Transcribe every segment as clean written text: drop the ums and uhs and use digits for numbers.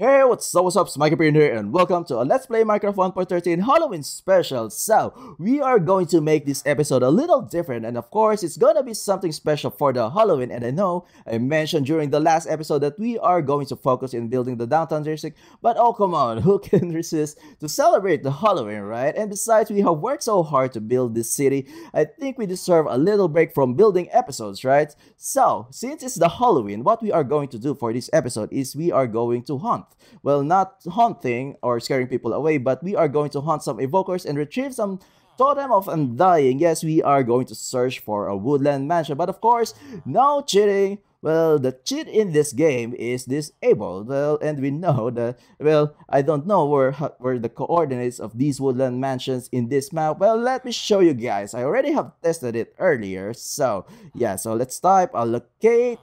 Hey, what's up, it's mikeyperion here, and welcome to a Let's Play Minecraft 1.13 Halloween special. So, we are going to make this episode a little different, and of course, it's gonna be something special for the Halloween. And I know I mentioned during the last episode that we are going to focus in building the downtown district, but oh come on, who can resist to celebrate the Halloween, right? And besides, we have worked so hard to build this city, I think we deserve a little break from building episodes, right? So, since it's the Halloween, what we are going to do for this episode is we are going to hunt. Well, not haunting or scaring people away, but we are going to hunt some evokers and retrieve some totem of undying. Yes, we are going to search for a woodland mansion, but of course, no cheating. Well, the cheat in this game is disabled. Well, and we know that, well, I don't know where the coordinates of these woodland mansions in this map. Well, let me show you guys. I already have tested it earlier. So, yeah, so let's type locate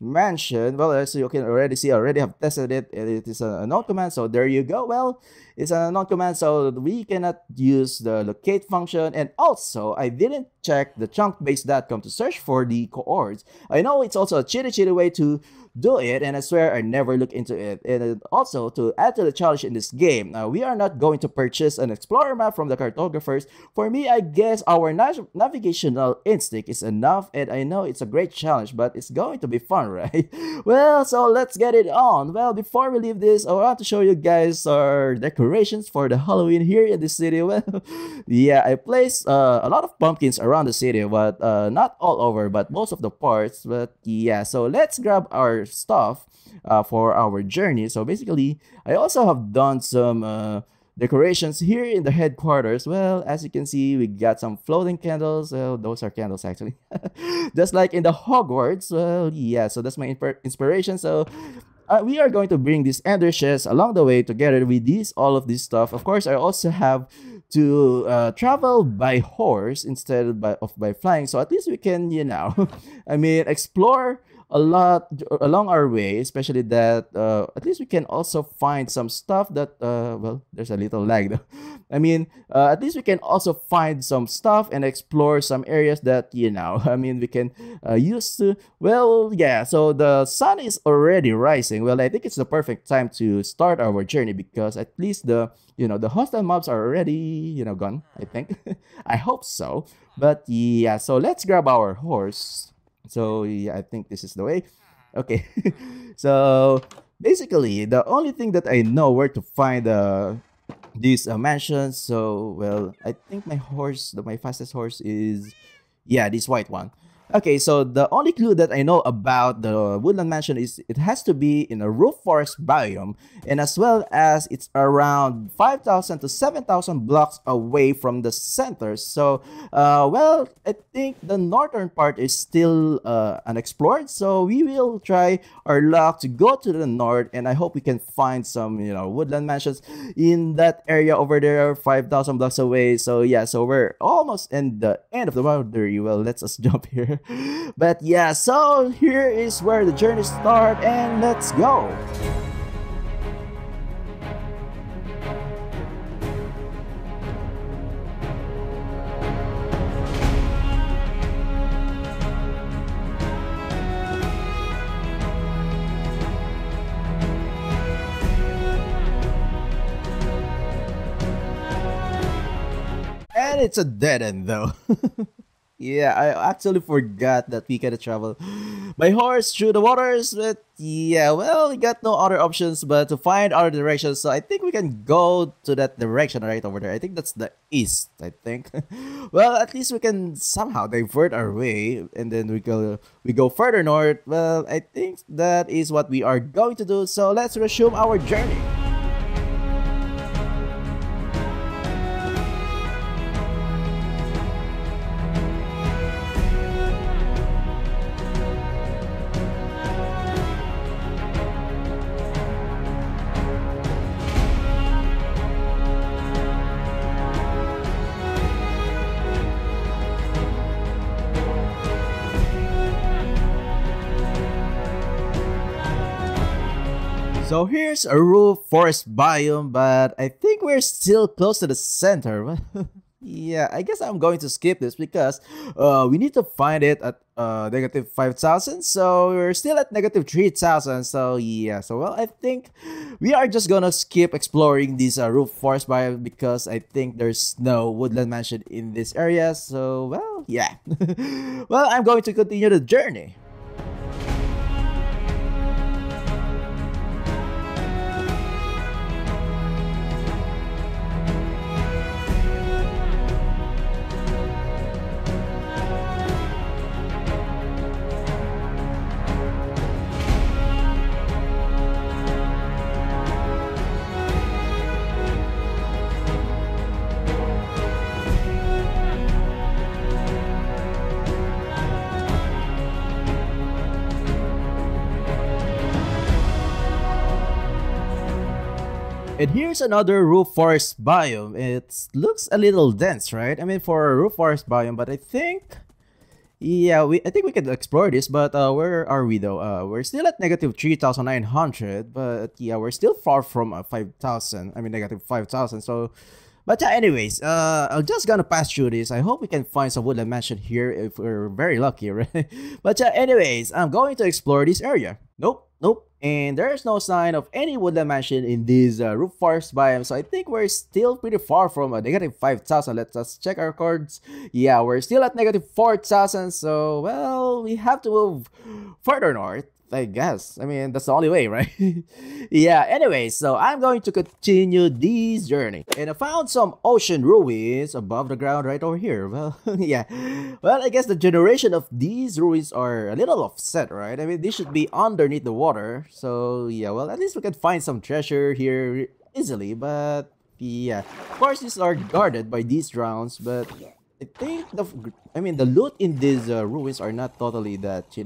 mansion. Well, as you can already see, I already have tested it. It is a unknown command, so there you go. Well, it's an unknown command, so we cannot use the locate function. And also, I didn't check the chunkbase.com to search for the coords. I know it's also a cheaty way to do it, and I swear I never look into it. And also, to add to the challenge in this game, we are not going to purchase an explorer map from the cartographers. For me, I guess our navigational instinct is enough, and I know it's a great challenge, but it's going to be fun, right? Well, so let's get it on. Well, before we leave this, I want to show you guys our decorations for the Halloween here in the city. Well, yeah, I placed a lot of pumpkins around the city, but not all over, but most of the parts. But yeah, so let's grab our stuff for our journey. So basically, I also have done some decorations here in the headquarters. Well, as you can see, we got some floating candles. Well, those are candles actually. Just like in the Hogwarts. Well, yeah, so that's my inspiration. So we are going to bring these ender chests along the way together with all of this stuff. Of course, I also have to travel by horse instead of by flying. So at least we can, I mean, explore a lot along our way, especially that at least we can also find some stuff that well, there's a little lag though. I mean, at least we can also find some stuff and explore some areas that I mean, we can use to. Well, yeah, so the sun is already rising. Well, I think it's the perfect time to start our journey because at least the hostile mobs are already gone, I think. I hope so. But yeah, so let's grab our horse. So yeah, I think this is the way. Okay. So basically, the only thing that I know where to find these mansions. So well, I think my fastest horse is, yeah, this white one. Okay, so the only clue that I know about the woodland mansion is it has to be in a roof forest biome, and as well as it's around 5,000 to 7,000 blocks away from the center. So, well, I think the northern part is still unexplored, so we will try our luck to go to the north, and I hope we can find some, woodland mansions in that area over there, 5,000 blocks away. So yeah, so we're almost in the end of the boundary. Well, let's just jump here. But yeah, so here is where the journey starts, and let's go. And it's a dead end though. Yeah, I actually forgot that we can travel by horse through the waters, but yeah, well, we got no other options but to find other directions. So I think we can go to that direction right over there. I think that's the east, I think. Well, at least we can somehow divert our way and then we go further north. Well, I think that is what we are going to do. So let's resume our journey. So here's a roof forest biome, but I think we're still close to the center. Yeah, I guess I'm going to skip this because we need to find it at negative 5,000. So we're still at negative 3,000. So yeah, so well, I think we are just gonna skip exploring this roof forest biome because I think there's no woodland mansion in this area. So well, yeah. Well, I'm going to continue the journey. And here's another roof forest biome. It looks a little dense, right? I mean, for a roof forest biome, but I think, yeah, I think we can explore this. But where are we though? We're still at negative 3,900, but yeah, we're still far from 5,000. I mean, negative 5,000. So, but yeah, anyways, I'm just gonna pass through this. I hope we can find some woodland mansion here if we're very lucky, right? But yeah, anyways, I'm going to explore this area. Nope, nope. And there's no sign of any woodland mansion in this roof forest biome. So I think we're still pretty far from a negative 5,000. Let's just check our records. Yeah, we're still at negative 4,000. So, well, we have to move further north, I guess. I mean, that's the only way, right? Yeah, anyway, so I'm going to continue this journey. And I found some ocean ruins above the ground right over here. Well, yeah. Well, I guess the generation of these ruins are a little offset, right? I mean, they should be underneath the water. So, yeah, well, at least we can find some treasure here easily. But, yeah. Of course, these are guarded by these drowns, but I think the loot in these ruins are not totally that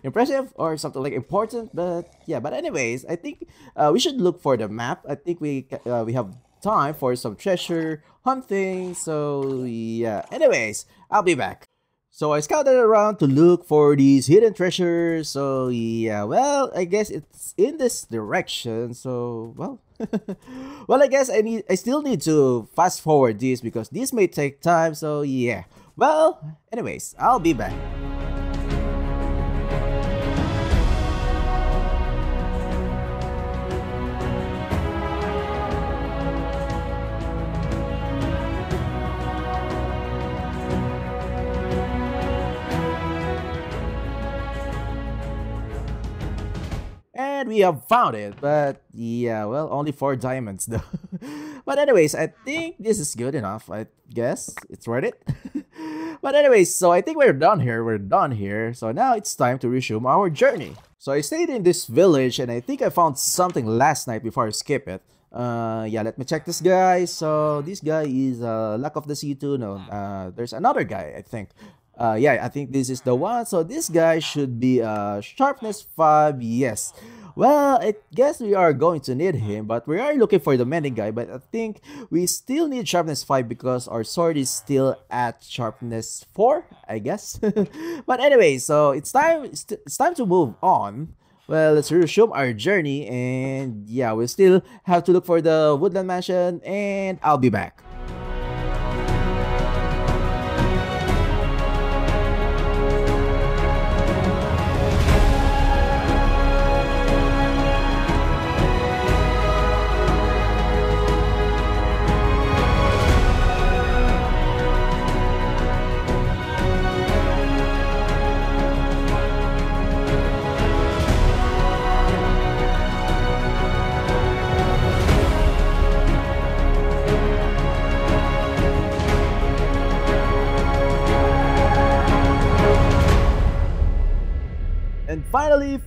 impressive or something like important. But yeah, but anyways, I think we should look for the map. I think we have time for some treasure hunting. So yeah. Anyways, I'll be back. So I scouted around to look for these hidden treasures. So yeah, well, I guess it's in this direction. So well, well, I guess I still need to fast forward this because this may take time. So yeah. Well, anyways, I'll be back. And we have found it, but yeah, well, only 4 diamonds though. But anyways, I think this is good enough. I guess it's worth it. But anyways, so I think we're done here. We're done here. So now it's time to resume our journey. So I stayed in this village and I think I found something last night before I skip it. Yeah, let me check this guy. So this guy is Luck of the Sea too. No, there's another guy, I think. Yeah, I think this is the one. So this guy should be sharpness 5. Yes. Well, I guess we are going to need him, but we are looking for the mending guy. But I think we still need sharpness 5 because our sword is still at sharpness 4, I guess. But anyway, so it's time to move on. Well, let's resume our journey, and yeah, we still have to look for the woodland mansion, and I'll be back. And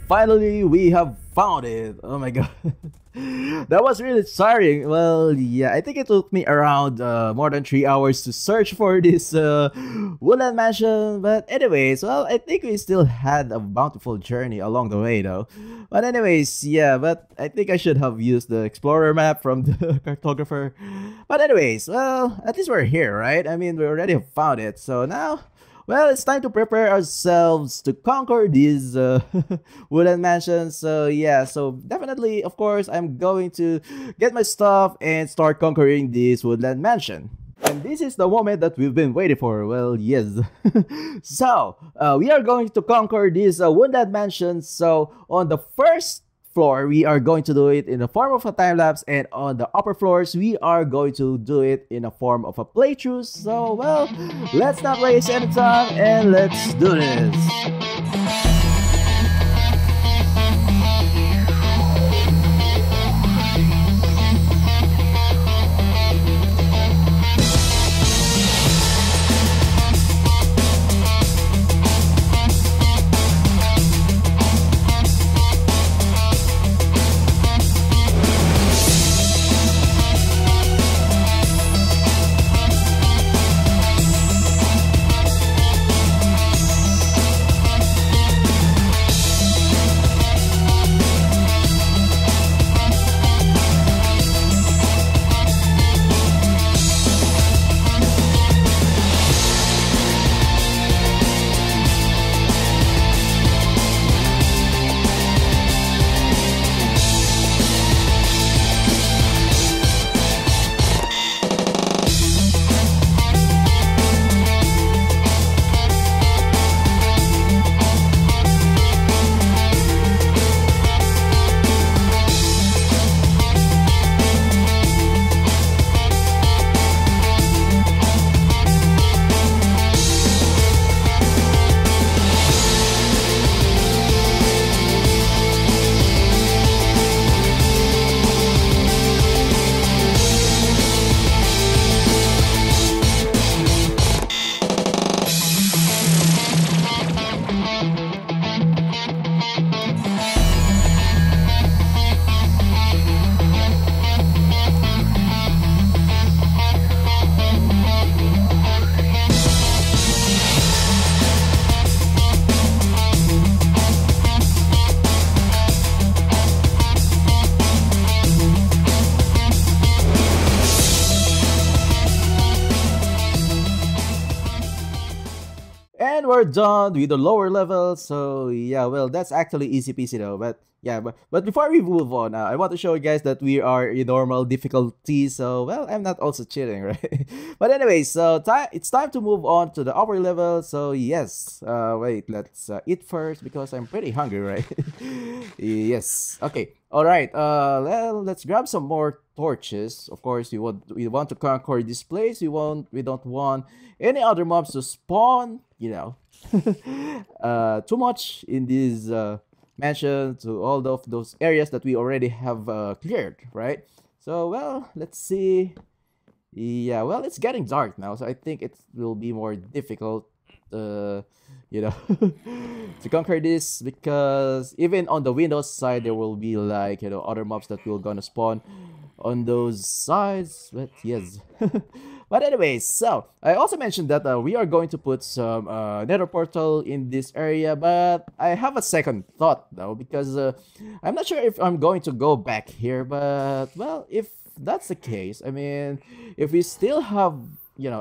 finally, we have found it. Oh my god. That was really tiring. Well, yeah, I think it took me around more than 3 hours to search for this woodland mansion. But anyways, well, I think we still had a bountiful journey along the way though. But anyways, yeah, but I think I should have used the explorer map from the cartographer. But anyways, well, at least we're here, right? I mean, we already have found it. So now, well, it's time to prepare ourselves to conquer these wooden mansions. So yeah, so definitely, of course, I'm going to get my stuff and start conquering this woodland mansion. And this is the moment that we've been waiting for. Well, yes. So, we are going to conquer this woodland mansion. So, on the first floor, we are going to do it in the form of a time lapse, and on the upper floors, we are going to do it in a form of a playthrough. So, well, let's not waste any time and let's do this. And we're done with the lower level. So yeah, well, that's actually easy peasy though. But yeah, but before we move on, I want to show you guys that we are in normal difficulty. So well, I'm not also cheating, right? But anyway, so it's time to move on to the upper level. So yes, wait, let's eat first because I'm pretty hungry, right? Yes. Okay. All right. Well, let's grab some more torches. Of course, we want to conquer this place. We don't want any other mobs to spawn. You know, too much in this mansion to all of those areas that we already have cleared, right? So well, let's see. Yeah, well, it's getting dark now, so I think it will be more difficult, you know, to conquer this because even on the Windows side, there will be like other mobs that will gonna spawn on those sides. But yes. But anyway, so I also mentioned that we are going to put some nether portal in this area, but I have a second thought though because I'm not sure if I'm going to go back here. But well, if that's the case, I mean, if we still have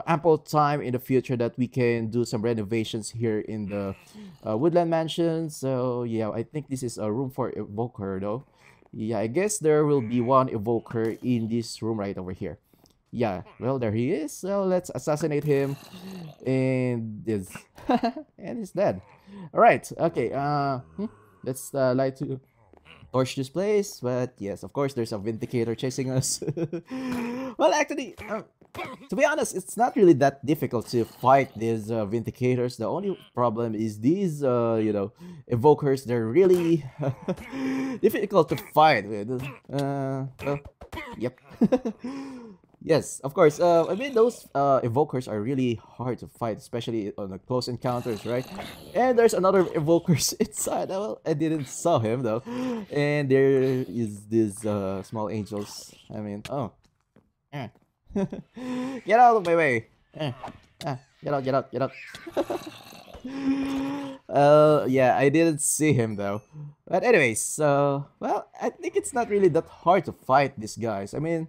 ample time in the future that we can do some renovations here in the woodland mansion. So yeah, I think this is a room for evoker though. Yeah, I guess there will be one evoker in this room right over here. Yeah, well, there he is. So let's assassinate him. And this. And he's dead. Alright, okay. Let's light to torch this place. But yes, of course, there's a vindicator chasing us. Well, actually, to be honest, it's not really that difficult to fight these vindicators. The only problem is these, evokers. They're really difficult to fight with. Well, yep. Yes, of course. I mean, those evokers are really hard to fight, especially on the close encounters, right? And there's another evokers inside. Well, I didn't saw him though. And there is this small angels. I mean, oh, get out of my way! Get out! Get out! Get out! Yeah, I didn't see him though. But anyways, so well, I think it's not really that hard to fight these guys. I mean.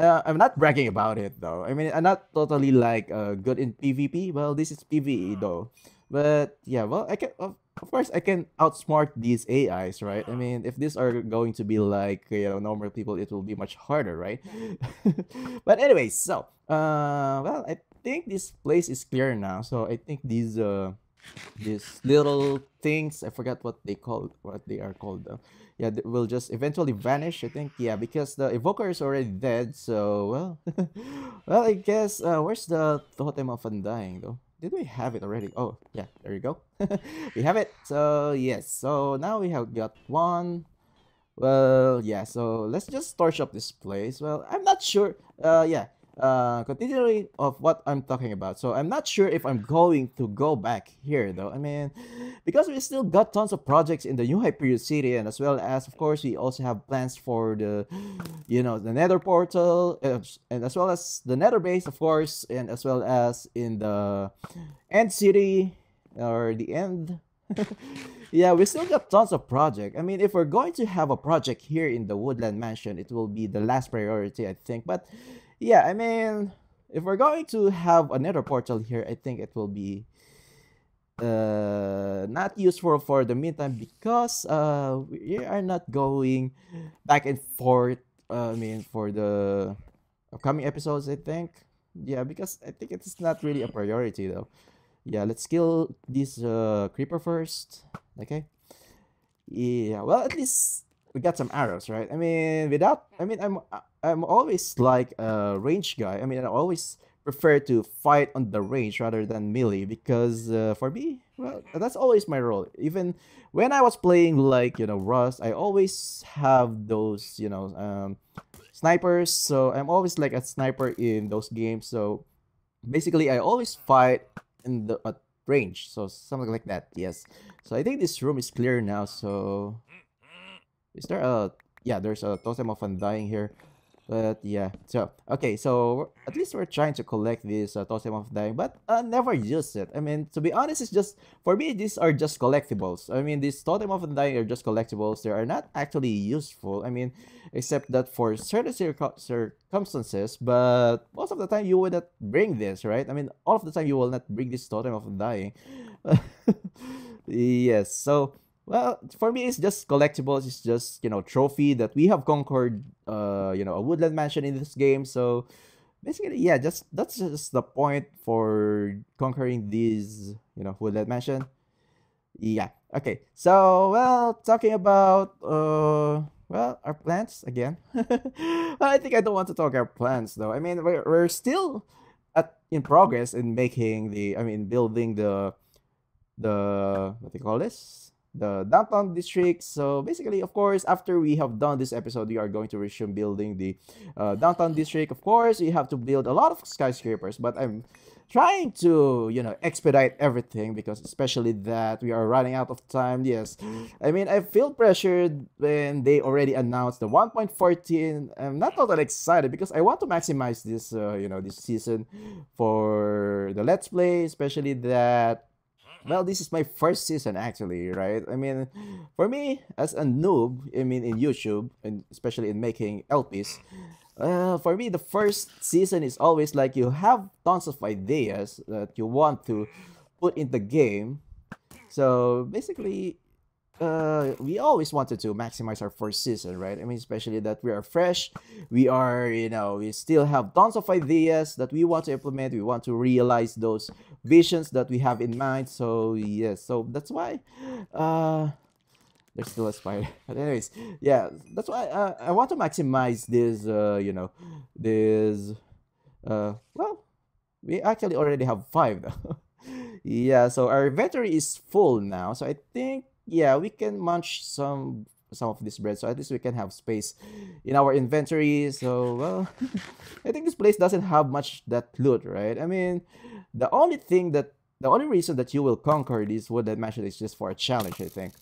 I'm not bragging about it though. I mean, I'm not totally like good in PvP. Well, this is PvE though. But yeah, well, I can. of course, I can outsmart these AIs, right? I mean, if these are going to be like, normal people, it will be much harder, right? But anyway, so well, I think this place is clear now. So I think these little things, I forgot what they are called though. Yeah, they will just eventually vanish, I think. Yeah, because the evoker is already dead. So well, well, I guess where's the totem of undying though? Did we have it already? Oh yeah, there you go. We have it. So yes, so now we have got one. Well, yeah, so let's just torch up this place. Well, I'm not sure. Yeah. Continuing of what I'm talking about. So I'm not sure if I'm going to go back here though. I mean, because we still got tons of projects in the new Hyperion City, and as well as, of course, we also have plans for the Nether portal, and as well as the Nether base, of course, and as well as in the End City or the End. Yeah, we still got tons of project. I mean, if we're going to have a project here in the Woodland Mansion, it will be the last priority, I think. But yeah, I mean, if we're going to have another portal here, I think it will be not useful for the meantime because we are not going back and forth. I mean, for the upcoming episodes, I think. Yeah, because I think it's not really a priority though. Yeah, let's kill this creeper first. Okay. Yeah, well, at least we got some arrows, right? I mean, I'm always like a range guy. I mean, I always prefer to fight on the range rather than melee because for me, well, that's always my role. Even when I was playing like Rust, I always have those snipers. So I'm always like a sniper in those games. So basically, I always fight in the range, so something like that. Yes, so I think this room is clear now. So is there a yeah, there's a totem of undying here. But yeah, so okay, so at least we're trying to collect this totem of dying, but never use it. I mean, to be honest, it's just for me these are just collectibles. I mean, these totem of undying are just collectibles. They are not actually useful. I mean, except that for certain circumstances, but most of the time you would not bring this, right? I mean, all of the time you will not bring this totem of undying. Yes, so well, for me, it's just collectibles. It's just trophy that we have conquered. A woodland mansion in this game. So basically, yeah, just that's just the point for conquering these woodland mansion. Yeah. Okay. So well, talking about well, our plants again. Well, I think I don't want to talk our plants though. I mean, we're still in progress in making building the what do you call this, the downtown district. So basically, of course, after we have done this episode, we are going to resume building the downtown district. Of course, we have to build a lot of skyscrapers, but I'm trying to expedite everything because especially that we are running out of time. Yes, I mean, I feel pressured when they already announced the 1.14. I'm not totally excited because I want to maximize this this season for the let's play, especially that well, this is my first season actually, right? I mean, for me as a noob, I mean in YouTube and especially in making LPs, for me the first season is always like you have tons of ideas that you want to put in the game. So basically, we always wanted to maximize our first season, right? I mean, especially that we are fresh, we are, we still have tons of ideas that we want to implement. We want to realize those visions that we have in mind. So yes, so that's why, there's still a spider. But anyways, yeah, that's why I want to maximize this, this, well, we actually already have 5 though. Yeah, so our inventory is full now. So I think yeah, we can munch some of this bread, so at least we can have space in our inventory. So well, I think this place doesn't have much that loot, right? I mean, the only reason that you will conquer this woodland mansion is just for a challenge, I think.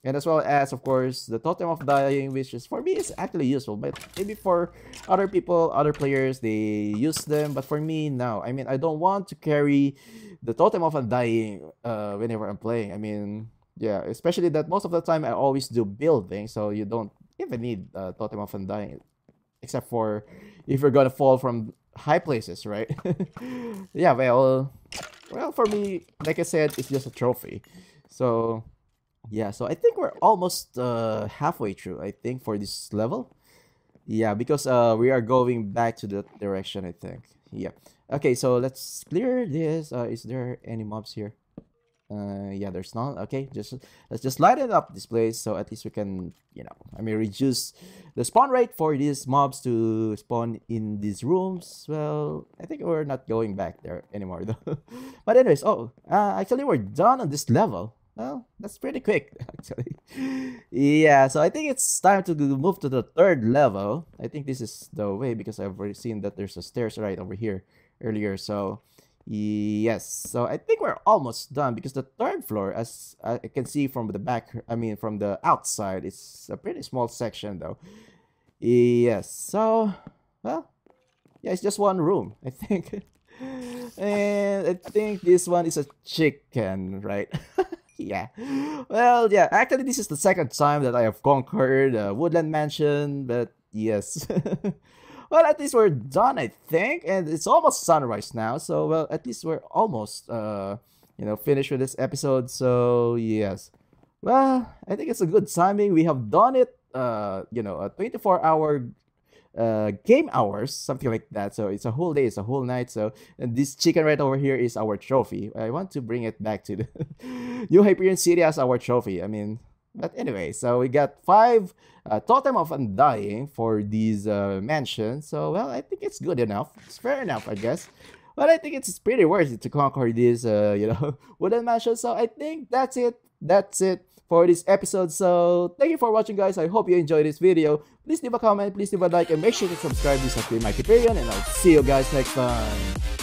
And as well as, of course, the totem of dying, which is for me is actually useful, but maybe for other people, other players, they use them, but for me, no. I mean, I don't want to carry the totem of undying whenever I'm playing. I mean, yeah, especially that most of the time I always do building, so you don't even need totem of undying, except for if you're gonna fall from high places, right? Yeah, well, well, for me, like I said, it's just a trophy. So yeah, so I think we're almost halfway through, I think, for this level. Yeah, because we are going back to the direction, I think. Yeah. Okay, so let's clear this. Is there any mobs here? Yeah, there's none. Okay, just let's just lighten up this place so at least we can, I mean, reduce the spawn rate for these mobs to spawn in these rooms. Well, I think we're not going back there anymore though. But anyways, actually we're done on this level. Well, that's pretty quick actually. Yeah, so I think it's time to move to the third level. I think this is the way because I've already seen that there's a stairs right over here earlier. So yes, so I think we're almost done because the third floor, as I can see from the back, I mean from the outside, it's a pretty small section though. Yes, so, well, yeah, it's just one room, I think. And I think this one is a chicken, right? Yeah. Well, yeah, actually this is the second time that I have conquered Woodland Mansion, but yes. Well, at least we're done, I think, and it's almost sunrise now. So, well, at least we're almost, finished with this episode. So, yes. Well, I think it's a good timing. We have done it, a 24-hour game hours, something like that. So it's a whole day, it's a whole night. So, and this chicken right over here is our trophy. I want to bring it back to the New Hyperion City as our trophy. I mean, but anyway, so we got 5 totem of undying for these mansions. So, well, I think it's good enough. It's fair enough, I guess. But I think it's pretty worth it to conquer this, wooden mansion. So I think that's it. That's it for this episode. So thank you for watching, guys. I hope you enjoyed this video. Please leave a comment, please leave a like, and make sure to subscribe. This has been mikeyperion, and I'll see you guys next time.